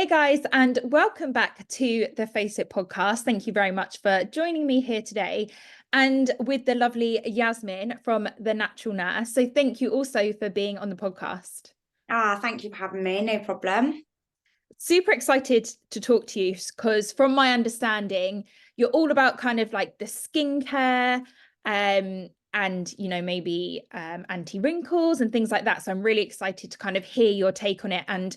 Hey guys, and welcome back to the Face It podcast. Thank you very much for joining me here today and with the lovely Yasmin from The Natural Nurse. So thank you also for being on the podcast. Thank you for having me. No problem. Super excited to talk to you because from my understanding, you're all about kind of like the skincare and maybe anti-wrinkles and things like that. So I'm really excited to kind of hear your take on it and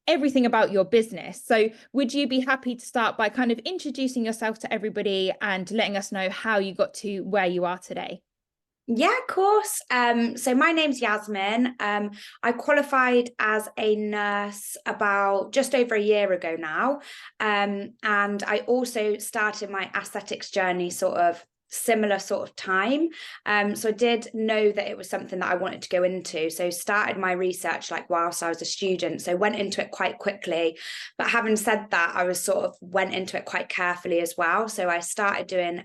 everything about your business. So would you be happy to start by kind of introducing yourself to everybody and letting us know how you got to where you are today? Yeah, of course. So my name's Yasmin. I qualified as a nurse about just over a year ago now. And I also started my aesthetics journey sort of similar sort of time. So I did know that it was something that I wanted to go into. So started my research like whilst I was a student. So went into it quite quickly. But having said that, I was sort of went into it quite carefully as well. So I started doing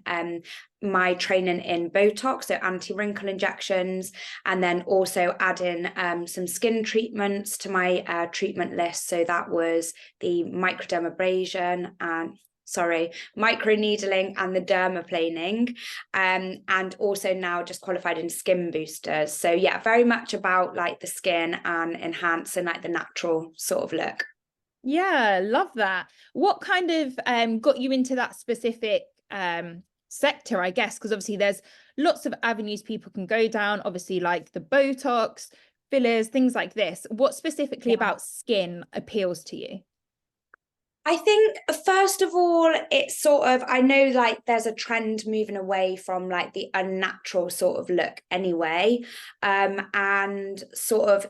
my training in Botox, so anti-wrinkle injections, and then also adding some skin treatments to my treatment list. So that was the microdermabrasion and microneedling and the dermaplaning, and also now just qualified in skin boosters. So yeah, very much about like the skin and enhancing like the natural sort of look. Yeah, love that. What kind of got you into that specific sector, I guess? Because obviously there's lots of avenues people can go down, obviously like the Botox, fillers, things like this. What specifically about skin appeals to you? I think first of all, it's sort of, I know like there's a trend moving away from like the unnatural sort of look anyway. And sort of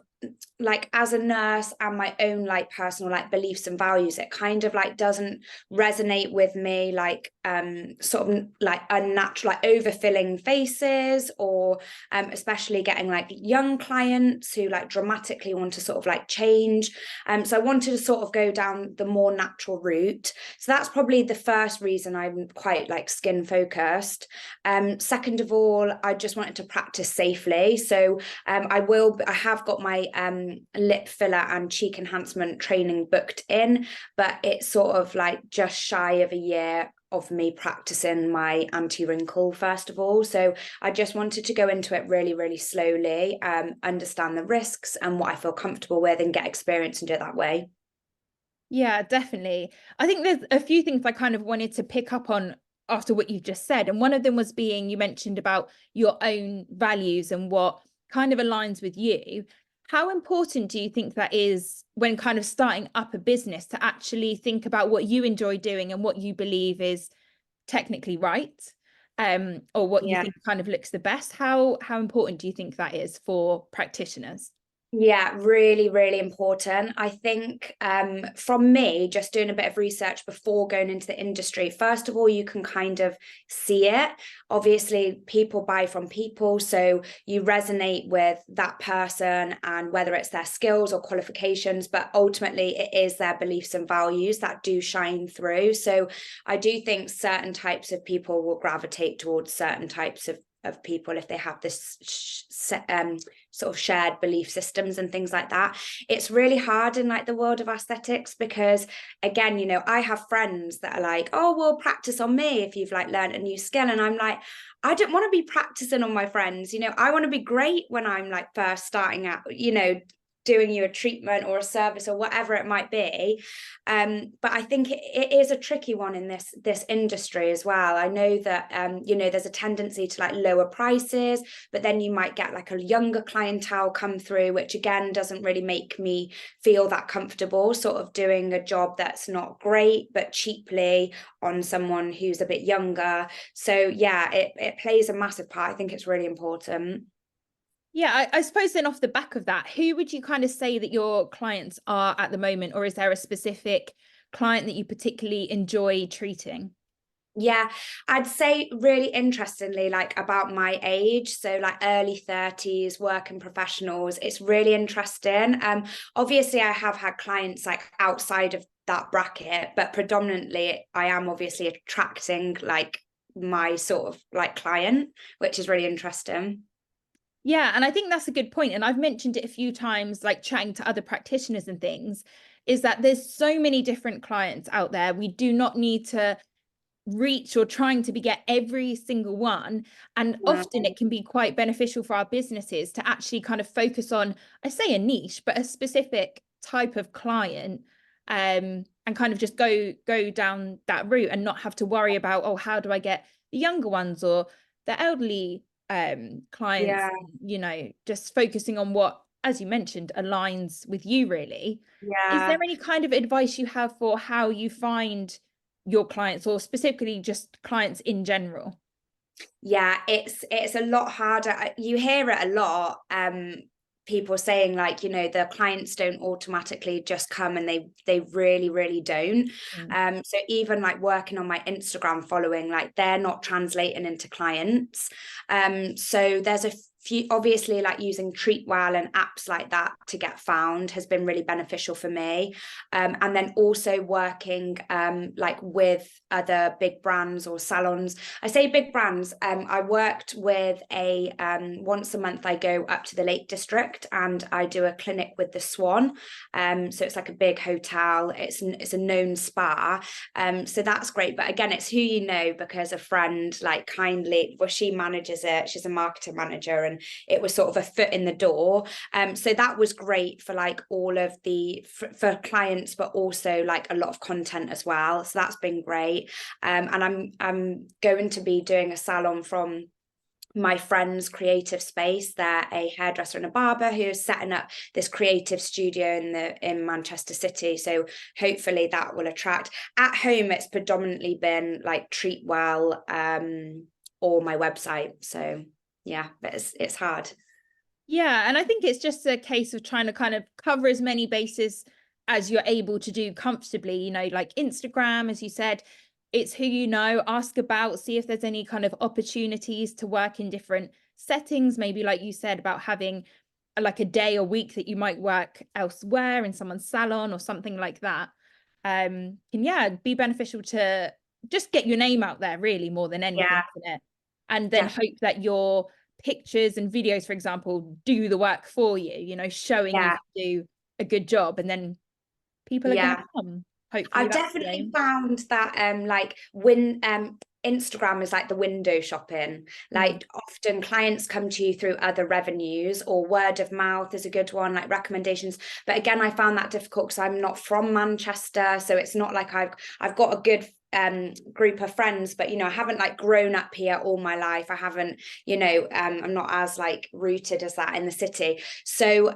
like as a nurse and my own like personal like beliefs and values, it kind of like doesn't resonate with me, like sort of like unnatural, like overfilling faces, or especially getting like young clients who like dramatically want to sort of like change. So I wanted to sort of go down the more natural route. So that's probably the first reason I'm quite like skin focused. Second of all, I just wanted to practice safely. So I have got my lip filler and cheek enhancement training booked in, but it's sort of like just shy of a year of me practicing my anti-wrinkle first of all. So I just wanted to go into it really, really slowly, understand the risks and what I feel comfortable with and get experience and do it that way. Yeah, definitely. I think there's a few things I kind of wanted to pick up on after what you've just said. And one of them was being, you mentioned about your own values and what kind of aligns with you. How important do you think that is when kind of starting up a business to actually think about what you enjoy doing and what you believe is technically right? Or what you Yeah. think kind of looks the best? How important do you think that is for practitioners? Yeah, really, really important. I think from me, just doing a bit of research before going into the industry, first of all, you can kind of see it. Obviously, people buy from people, so you resonate with that person and whether it's their skills or qualifications, but ultimately it is their beliefs and values that do shine through. So I do think certain types of people will gravitate towards certain types of people if they have this sort of shared belief systems and things like that. It's really hard in like the world of aesthetics because again, you know, I have friends that are like, oh, well, practice on me if you've like learned a new skill, and I'm like, I don't want to be practicing on my friends, you know. I want to be great when I'm like first starting out, you know, doing you a treatment or a service or whatever it might be. But I think it is a tricky one in this industry as well. I know that you know, there's a tendency to like lower prices, but then you might get like a younger clientele come through, which again doesn't really make me feel that comfortable sort of doing a job that's not great but cheaply on someone who's a bit younger. So yeah, it plays a massive part. I think it's really important. Yeah, I suppose then off the back of that, who would you kind of say that your clients are at the moment, or is there a specific client that you particularly enjoy treating? Yeah, I'd say really interestingly, like about my age, so like early 30s, working professionals, it's really interesting. Obviously I have had clients like outside of that bracket, but predominantly I am obviously attracting like my sort of like client, which is really interesting. Yeah, and I think that's a good point. And I've mentioned it a few times, like chatting to other practitioners and things, is that there's so many different clients out there. We do not need to reach or trying to get every single one, and often it can be quite beneficial for our businesses to actually kind of focus on, I say a niche, but a specific type of client, and kind of just go down that route and not have to worry about, oh, how do I get the younger ones or the elderly clients, Yeah, you know, just focusing on what, as you mentioned, aligns with you really. Is there yeah. any kind of advice you have for how you find your clients, or specifically just clients in general? Yeah, it's a lot harder. You hear it a lot. People saying like, the clients don't automatically just come, and they really don't. Mm. So even like working on my Instagram following, like they're not translating into clients. So there's a few, obviously, like using Treatwell and apps like that to get found has been really beneficial for me. And then also working like with other big brands or salons. I say big brands. I worked with a once a month I go up to the Lake District and I do a clinic with the Swan. So it's like a big hotel. It's a known spa. So that's great. But again, it's who you know, because a friend like kindly, well, she manages it. She's a marketing manager, and it was sort of a foot in the door. So that was great for like all of the for clients, but also like a lot of content as well. So that's been great. And I'm going to be doing a salon from my friend's creative space. They're a hairdresser and a barber who is setting up this creative studio in Manchester City. So hopefully that will attract. At home, it's predominantly been like Treatwell or my website. So yeah, but it's hard. Yeah, and I think it's just a case of trying to kind of cover as many bases as you're able to do comfortably, you know, like Instagram, as you said, it's who you know, ask about, see if there's any kind of opportunities to work in different settings, maybe like you said about having like a day or week that you might work elsewhere in someone's salon or something like that. Can, yeah, be beneficial to just get your name out there really more than anything, Yeah, isn't it? And then definitely. hope that your pictures and videos, for example, do the work for you, you know, showing you Yeah, can do a good job, and then people are going to yeah. come. Hopefully I've that's the definitely aim. found that like when Instagram is like the window shopping. Mm. Like often clients come to you through other revenues, or word of mouth is a good one, like recommendations. But again, I found that difficult because I'm not from Manchester, so it's not like I've got a good group of friends, but I haven't like grown up here all my life. I haven't, I'm not as like rooted as that in the city. So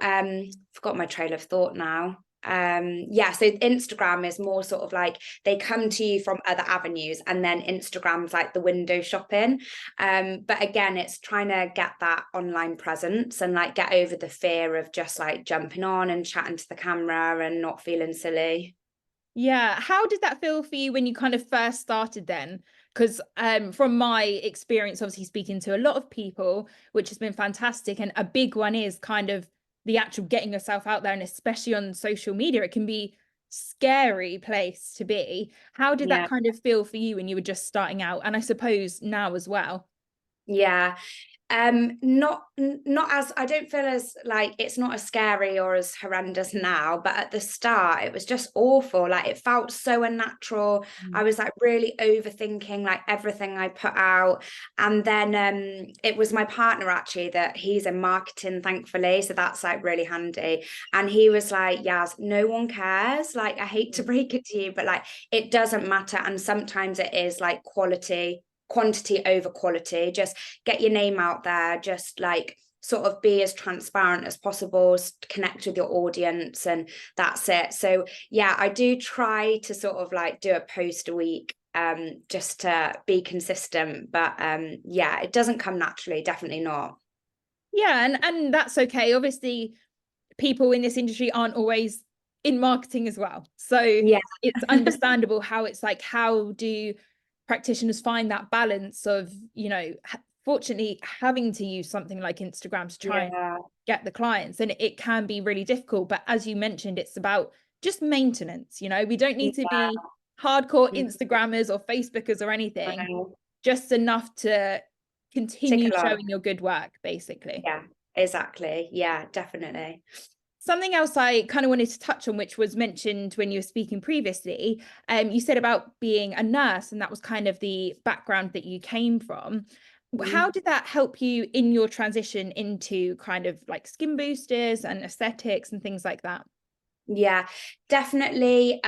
forgot my trail of thought now. Yeah, so Instagram is more sort of like they come to you from other avenues, and then Instagram's like the window shopping. But again, it's trying to get that online presence and like get over the fear of just like jumping on and chatting to the camera and not feeling silly. Yeah. How did that feel for you when you kind of first started then? Because from my experience, obviously speaking to a lot of people, which has been fantastic, and a big one is kind of the actual getting yourself out there, and especially on social media, it can be scary place to be. How did that Yeah. kind of feel for you when you were just starting out? And I suppose now as well. Yeah. Not as, I don't feel as like it's not as scary or as horrendous now, but at the start it was just awful. Like it felt so unnatural. I Mm. was like really overthinking like everything I put out. And then it was my partner actually, that he's in marketing, thankfully, so that's like really handy. And he was like, Yas, no one cares, like I hate to break it to you, but like it doesn't matter. And sometimes it is like quantity over quality. Just get your name out there, just like sort of be as transparent as possible, connect with your audience, and that's it. So yeah, I do try to sort of like do a post a week, just to be consistent, but yeah, it doesn't come naturally, definitely not. Yeah, and that's okay. Obviously, people in this industry aren't always in marketing as well. So Yeah. it's understandable how it's like, how do practitioners find that balance of, you know, fortunately having to use something like Instagram to try and Yeah, get the clients. And it can be really difficult. But as you mentioned, it's about just maintenance. You know, we don't need to yeah. be hardcore Mm, Instagrammers or Facebookers or anything, no. just enough to Tick continue along. showing your good work, basically. Yeah, exactly. Yeah, definitely. Something else I kind of wanted to touch on, which was mentioned when you were speaking previously, you said about being a nurse, and that was kind of the background that you came from. How did that help you in your transition into kind of like skin boosters and aesthetics and things like that? Yeah, definitely.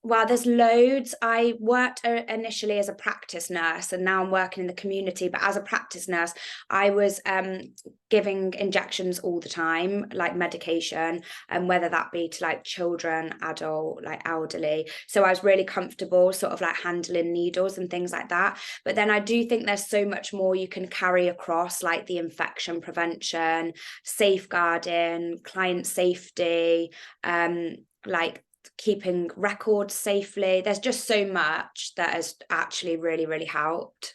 Well, there's loads. I worked initially as a practice nurse, and now I'm working in the community. But as a practice nurse, I was giving injections all the time, like medication, and whether that be to like children, adult, like elderly. So I was really comfortable sort of like handling needles and things like that. But then I do think there's so much more you can carry across, like the infection prevention, safeguarding, client safety, like keeping records safely. There's just so much that has actually really, really helped.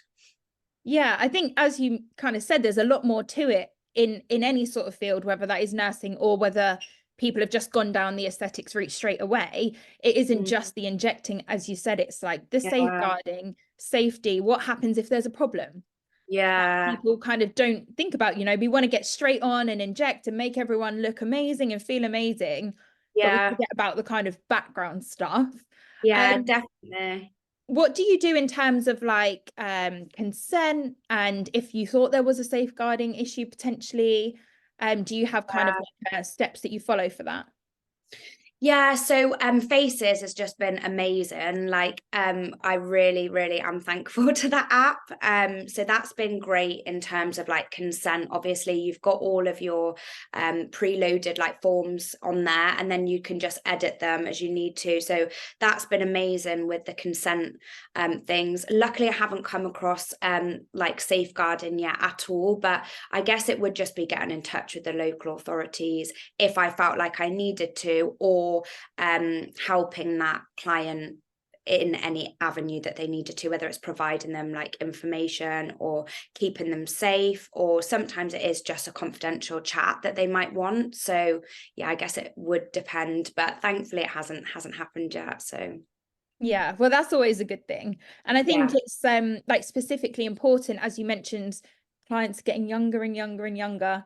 Yeah, I think as you kind of said, there's a lot more to it in any sort of field, whether that is nursing or whether people have just gone down the aesthetics route straight away. It isn't Mm. just the injecting, as you said, it's like the Yeah, safeguarding, safety, what happens if there's a problem? That yeah, people kind of don't think about, we want to get straight on and inject and make everyone look amazing and feel amazing, but we yeah, forget about the kind of background stuff. yeah, Um, definitely. what do you do in terms of like consent, and if you thought there was a safeguarding issue potentially, do you have kind of like steps that you follow for that? Yeah, so Faces has just been amazing. Like I really, really am thankful to that app. So that's been great in terms of like consent. Obviously, you've got all of your preloaded like forms on there, and then you can just edit them as you need to. So that's been amazing with the consent things. Luckily, I haven't come across like safeguarding yet at all, but I guess it would just be getting in touch with the local authorities if I felt like I needed to, or helping that client in any avenue that they needed to, whether it's providing them like information or keeping them safe, or sometimes it is just a confidential chat that they might want. So yeah, I guess it would depend, but thankfully it hasn't happened yet. So Yeah, well, that's always a good thing. And I think yeah, it's like specifically important, as you mentioned, clients getting younger and younger and younger.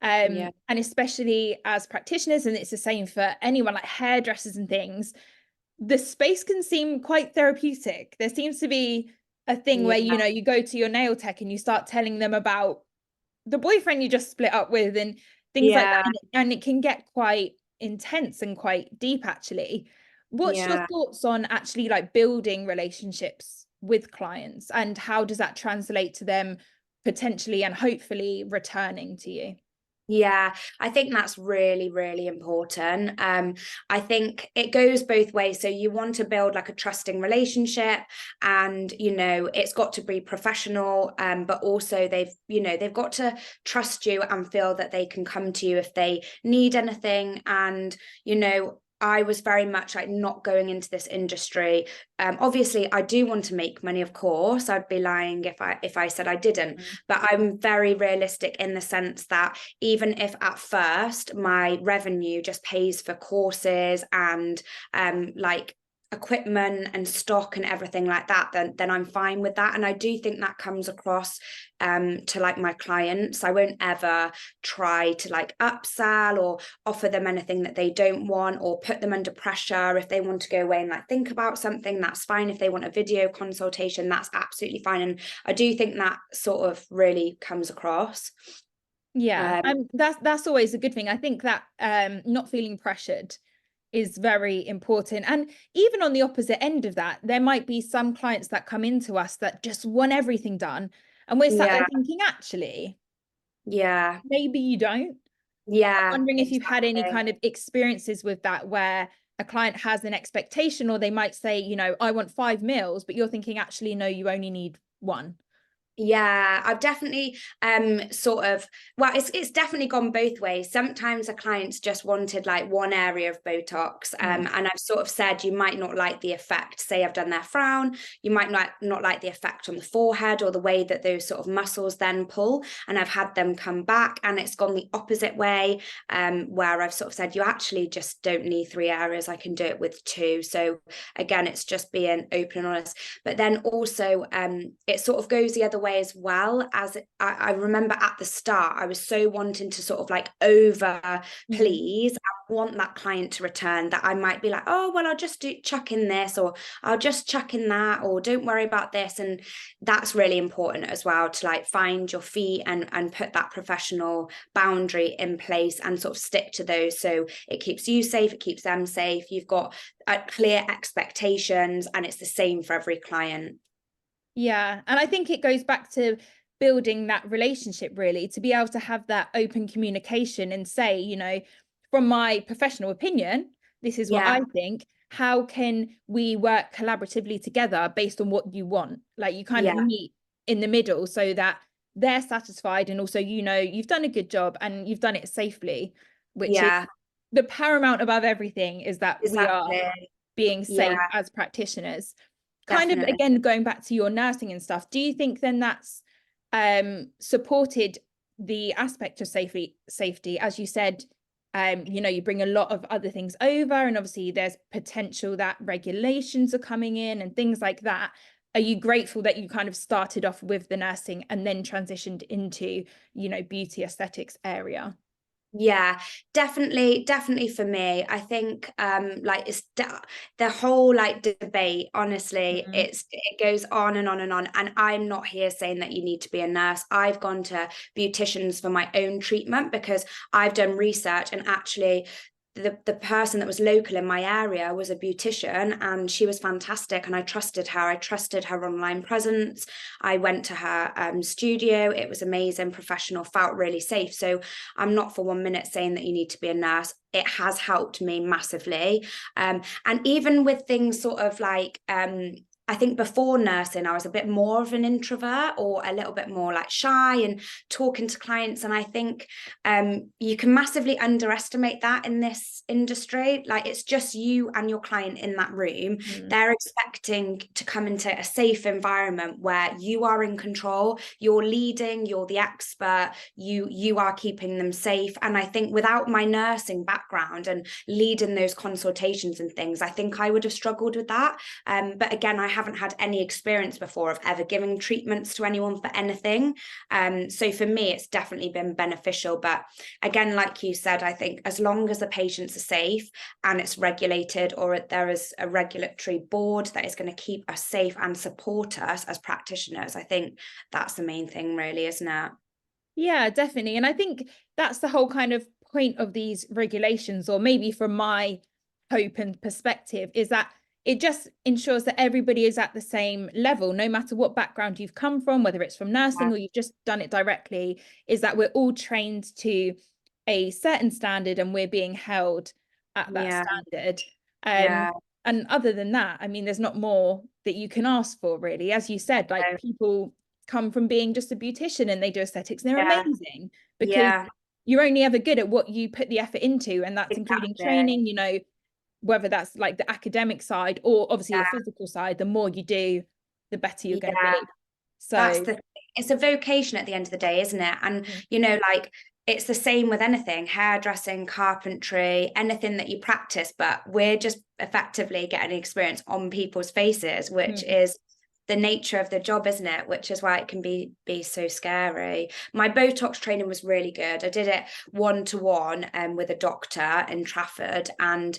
yeah, And especially as practitioners, and it's the same for anyone like hairdressers and things, the space can seem quite therapeutic. There seems to be a thing where, yeah, you go to your nail tech and you start telling them about the boyfriend you just split up with and things like that. yeah, And it can get quite intense and quite deep, actually. What's your yeah. thoughts on actually like building relationships with clients, and how does that translate to them potentially and hopefully returning to you? Yeah, I think that's really, really important. I think it goes both ways. So you want to build like a trusting relationship, and it's got to be professional, but also they've got to trust you and feel that they can come to you if they need anything. And I was very much like not going into this industry. Obviously, I do want to make money, of course. I'd be lying if I said I didn't. Mm. But I'm very realistic in the sense that even if at first my revenue just pays for courses and like equipment and stock and everything like that, then I'm fine with that. And I do think that comes across to like my clients. I won't ever try to like upsell or offer them anything that they don't want, or put them under pressure. If they want to go away and like think about something, that's fine. If they want a video consultation, that's absolutely fine. And I do think that sort of really comes across. Yeah, Um, that's always a good thing. I think that not feeling pressured is very important. And even on the opposite end of that, there might be some clients that come into us that just want everything done. And we're sat there yeah, thinking, actually, yeah, maybe you don't. yeah, Wondering if you've had any exactly. kind of experiences with that where a client has an expectation, or they might say, I want 5 meals, but you're thinking, actually, no, you only need one. Yeah, I've definitely sort of, well, it's definitely gone both ways. Sometimes the clients just wanted like one area of Botox, Mm. and I've sort of said you might not like the effect. Say I've done their frown, you might not like the effect on the forehead or the way that those sort of muscles then pull. And I've had them come back, and it's gone the opposite way, where I've sort of said you actually just don't need 3 areas. I can do it with two. So again, it's just being open and honest. But then also, it sort of goes the other way way as well, as I remember at the start, I was so wanting to sort of like over please. I want that client to return, that I might be like, oh, well, I'll just chuck in this, or I'll just chuck in that, or don't worry about this. And that's really important as well, to like find your feet and put that professional boundary in place and sort of stick to those. So it keeps you safe, it keeps them safe. You've got clear expectations, and it's the same for every client. Yeah. And I think it goes back to building that relationship, really, to be able to have that open communication and say, you know, from my professional opinion, this is what Yeah, I think. How can we work collaboratively together based on what you want? Like you kind of yeah, meet in the middle so that they're satisfied and also, you know, you've done a good job and you've done it safely, which is yeah, the paramount above everything, is that we are exactly. being Yeah, safe as practitioners. Kind of definitely. again going back to your nursing and stuff, do you think then that's supported the aspect of safety, as you said, you know, you bring a lot of other things over, and obviously there's potential that regulations are coming in and things like that. Are you grateful that you kind of started off with the nursing and then transitioned into, you know, beauty aesthetics area? Yeah, definitely for me. I think like the whole like debate, honestly, Mm. it goes on and on and on. And I'm not here saying that you need to be a nurse. I've gone to beauticians for my own treatment because I've done research, and actually the person that was local in my area was a beautician, and she was fantastic, and I trusted her. I trusted her online presence. I went to her studio. It was amazing, professional, felt really safe. So I'm not for 1 minute saying that you need to be a nurse. It has helped me massively. And even with things sort of like I think before nursing, I was a bit more of an introvert, or a little bit more like shy and talking to clients. And I think you can massively underestimate that in this industry. Like it's just you and your client in that room. Mm. They're expecting to come into a safe environment where you are in control, you're leading, you're the expert, you are keeping them safe. And I think without my nursing background and leading those consultations and things, I think I would have struggled with that. But again, I haven't had any experience before of ever giving treatments to anyone for anything. So for me, it's definitely been beneficial. But again, like you said, I think as long as the patients are safe and it's regulated, or there is a regulatory board that is going to keep us safe and support us as practitioners, I think that's the main thing, really, isn't it? Yeah, definitely. And I think that's the whole kind of point of these regulations, or maybe from my hope and perspective, is that it just ensures that everybody is at the same level, no matter what background you've come from, whether it's from nursing Yeah, or you've just done it directly, is that we're all trained to a certain standard and we're being held at that yeah, standard. yeah. And other than that, I mean, there's not more that you can ask for, really. As you said, like So, people come from being just a beautician and they do aesthetics and they're yeah, amazing, because yeah, you're only ever good at what you put the effort into, and that's including exactly. training, you know, whether that's like the academic side or obviously Yeah, your physical side. The more you do, the better you're going to yeah. be. That's So the it's a vocation at the end of the day, isn't it? And mm, like it's the same with anything, hairdressing, carpentry, anything that you practice, but we're just effectively getting experience on people's faces, which mm, is the nature of the job, isn't it? Which is why it can be so scary. My Botox training was really good. I did it one-to-one with a doctor in Trafford, and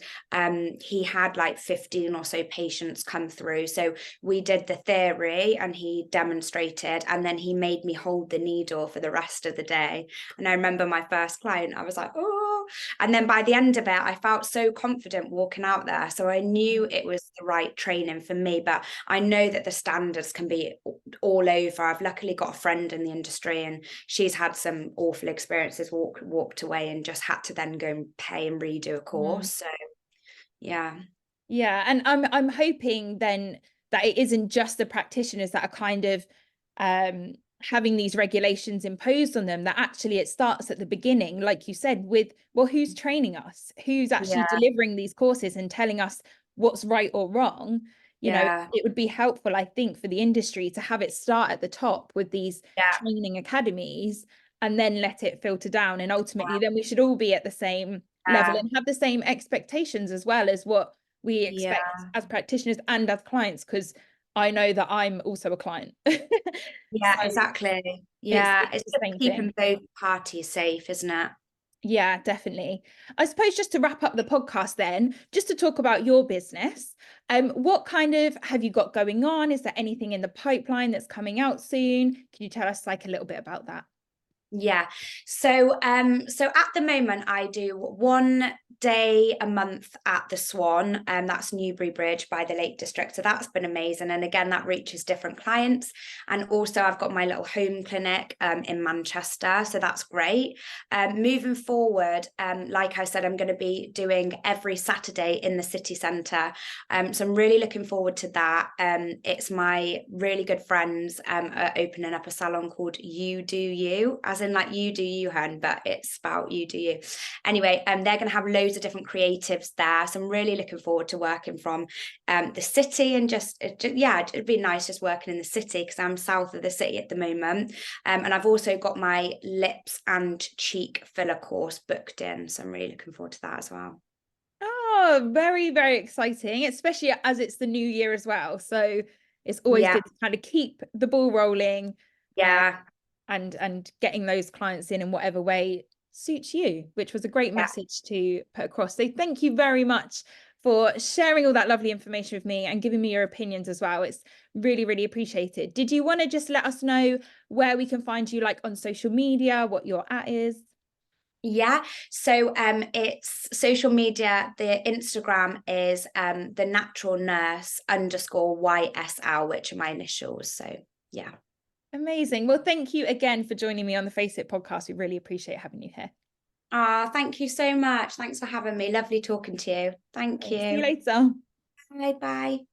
he had like 15 or so patients come through. So we did the theory and he demonstrated, and then he made me hold the needle for the rest of the day. And I remember my first client, I was like, oh, and then by the end of it, I felt so confident walking out there. So I knew it was the right training for me. But I know that the standards can be all over. I've luckily got a friend in the industry, and she's had some awful experiences, walked away and just had to then go and pay and redo a mm. course. So yeah. Yeah, and I'm hoping then that it isn't just the practitioners that are kind of um having these regulations imposed on them, that actually it starts at the beginning, like you said, with, well, who's training us? Who's actually Yeah. delivering these courses and telling us what's right or wrong? You know, Yeah. it would be helpful, I think, for the industry to have it start at the top with these Yeah. training academies and then let it filter down. And ultimately, then we should all be at the same level Yeah. and have the same expectations as well as what we Yeah. expect as practitioners and as clients, because I know that I'm also a client. Yeah, So exactly. it's Yeah, it's the just same thing. keeping both parties safe, isn't it? Yeah, definitely. I suppose just to wrap up the podcast then, just to talk about your business, what kind of have you got going on? Is there anything in the pipeline that's coming out soon? Can you tell us like a little bit about that? Yeah. So at the moment I do 1 day a month at the Swan, and that's Newbury Bridge by the Lake District. So that's been amazing. And again, that reaches different clients. And also I've got my little home clinic in Manchester. So that's great. Moving forward, like I said, I'm going to be doing every Saturday in the city centre. So I'm really looking forward to that. It's my really good friends are opening up a salon called You Do You, as in like you do you, hun, but it's about you do you. Anyway, they're going to have loads of different creatives there. So I'm really looking forward to working from the city, and yeah, it'd be nice just working in the city because I'm south of the city at the moment. And I've also got my lips and cheek filler course booked in. So I'm really looking forward to that as well. Oh, very, very exciting, especially as it's the new year as well. So it's always Yeah. good to kind of keep the ball rolling, uh, Yeah. and getting those clients in whatever way suits you, which was a great Yeah. message to put across. So thank you very much for sharing all that lovely information with me and giving me your opinions as well. It's really, really appreciated. Did you want to just let us know where we can find you, like on social media, what your at is? Yeah, so it's social media. The Instagram is the natural nurse _ YSL, which are my initials. So yeah. Amazing. Well, thank you again for joining me on the Face It podcast. We really appreciate having you here. Thank you so much. Thanks for having me. Lovely talking to you. Thank Thanks. See you you. later. Bye bye.